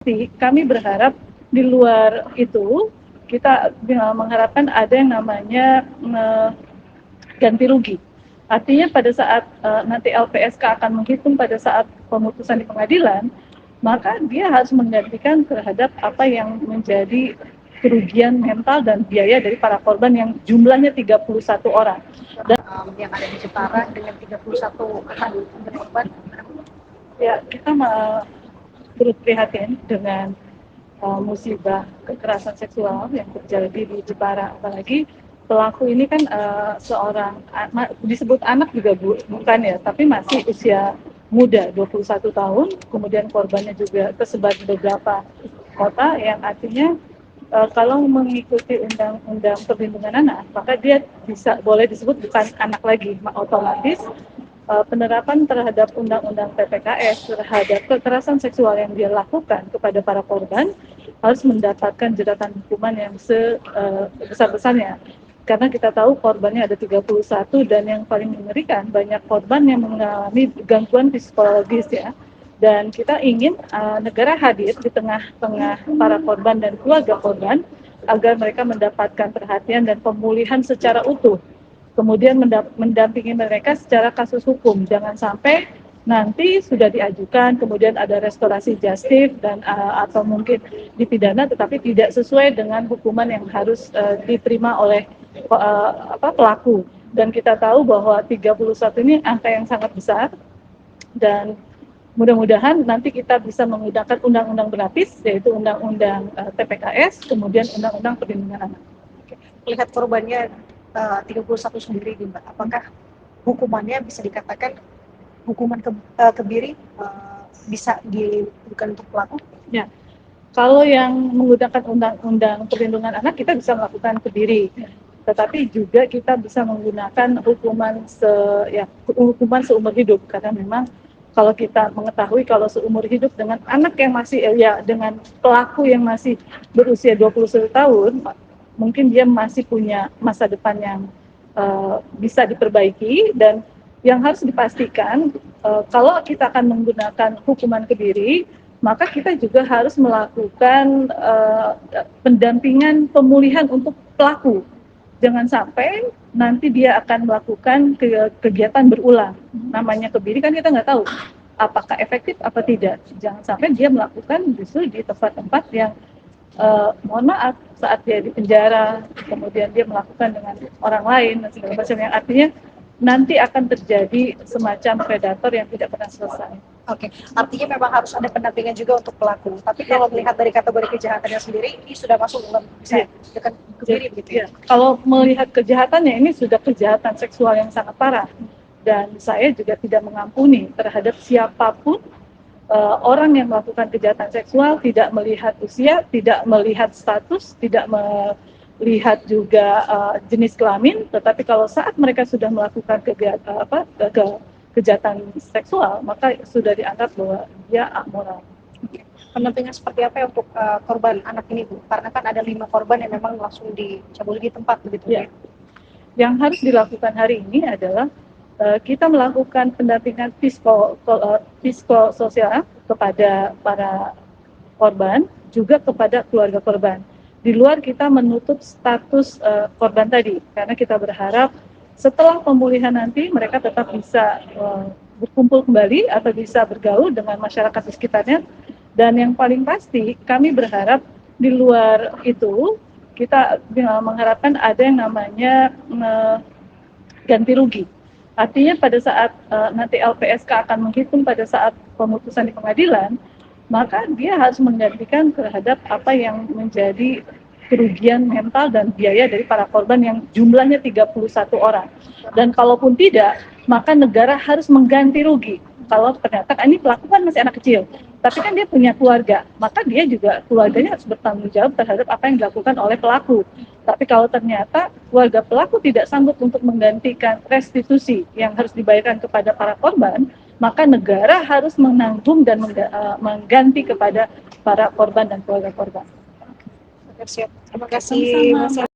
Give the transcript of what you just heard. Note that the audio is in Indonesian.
Kami berharap di luar itu kita mengharapkan ada yang namanya ganti rugi. Artinya pada saat nanti LPSK akan menghitung pada saat pemutusan di pengadilan, maka dia harus menggantikan terhadap apa yang menjadi kerugian mental dan biaya dari para korban yang jumlahnya 31 orang. Dan yang ada di Jepara dengan 31 anak berkorban. Ya, kita turut prihatin dengan musibah kekerasan seksual yang terjadi di Jepara, apalagi pelaku ini kan seorang disebut anak juga bukan ya, tapi masih usia muda 21 tahun, kemudian korbannya juga tersebar di beberapa kota, yang artinya kalau mengikuti undang-undang perlindungan anak, maka dia boleh disebut bukan anak lagi, otomatis penerapan terhadap undang-undang PPKS terhadap kekerasan seksual yang dia lakukan kepada para korban harus mendapatkan jeratan hukuman yang sebesar-besarnya. Karena kita tahu korbannya ada 31 dan yang paling mengerikan banyak korban yang mengalami gangguan psikologis ya. Dan kita ingin negara hadir di tengah-tengah para korban dan keluarga korban agar mereka mendapatkan perhatian dan pemulihan secara utuh. Kemudian mendampingi mereka secara kasus hukum. Jangan sampai nanti sudah diajukan, kemudian ada restorasi justice dan atau mungkin dipidana, tetapi tidak sesuai dengan hukuman yang harus diterima oleh pelaku. Dan kita tahu bahwa 31 ini angka yang sangat besar, dan mudah-mudahan nanti kita bisa menggunakan undang-undang berlapis, yaitu undang-undang TPKS, kemudian undang-undang perlindungan anak. Lihat korbannya 31 sendiri, Mbak. Apakah hukumannya bisa dikatakan hukuman kebiri bisa diberikan untuk pelaku? Ya, kalau yang menggunakan undang-undang perlindungan anak kita bisa melakukan kebiri, tetapi juga kita bisa menggunakan hukuman seumur hidup, karena memang kalau kita mengetahui kalau seumur hidup dengan anak yang masih dengan pelaku yang masih berusia 21 tahun, mungkin dia masih punya masa depan yang bisa diperbaiki. Dan yang harus dipastikan kalau kita akan menggunakan hukuman kebiri, maka kita juga harus melakukan pendampingan pemulihan untuk pelaku. Jangan sampai nanti dia akan melakukan kegiatan berulang. Namanya kebiri kan kita nggak tahu apakah efektif apa tidak. Jangan sampai dia melakukan justru di tempat-tempat yang mohon maaf, saat dia di penjara, kemudian dia melakukan dengan orang lain dan segala macam, yang artinya nanti akan terjadi semacam predator yang tidak pernah selesai. Oke, artinya memang harus ada pendampingan juga untuk pelaku. Tapi kalau melihat dari kategori kejahatannya sendiri, ini sudah masuk dalam dengan kebiri begitu ya? Kalau melihat kejahatannya, ini sudah kejahatan seksual yang sangat parah. Dan saya juga tidak mengampuni terhadap siapapun orang yang melakukan kejahatan seksual, tidak melihat usia, tidak melihat status, tidak melihat juga jenis kelamin, tetapi kalau saat mereka sudah melakukan kejahatan seksual, maka sudah dianggap bahwa dia amoral. Pendampingan seperti apa ya untuk korban anak ini, Bu? Karena kan ada 5 korban yang memang langsung dicabuli di tempat begitu ya. Yang harus dilakukan hari ini adalah kita melakukan pendampingan psikososial kepada para korban, juga kepada keluarga korban. Di luar kita menutup status korban tadi, karena kita berharap setelah pemulihan nanti mereka tetap bisa berkumpul kembali atau bisa bergaul dengan masyarakat di sekitarnya. Dan yang paling pasti kami berharap di luar itu kita mengharapkan ada yang namanya ganti rugi. Artinya pada saat nanti LPSK akan menghitung pada saat pemutusan di pengadilan, maka dia harus menggantikan terhadap apa yang menjadi kerugian mental dan biaya dari para korban yang jumlahnya 31 orang. Dan kalaupun tidak, maka negara harus mengganti rugi. Kalau ternyata ini pelaku kan masih anak kecil, tapi kan dia punya keluarga, maka dia juga keluarganya harus bertanggung jawab terhadap apa yang dilakukan oleh pelaku. Tapi kalau ternyata keluarga pelaku tidak sanggup untuk menggantikan restitusi yang harus dibayarkan kepada para korban, maka negara harus menanggung dan mengganti kepada para korban dan keluarga korban. Siap. Terima kasih, Mas.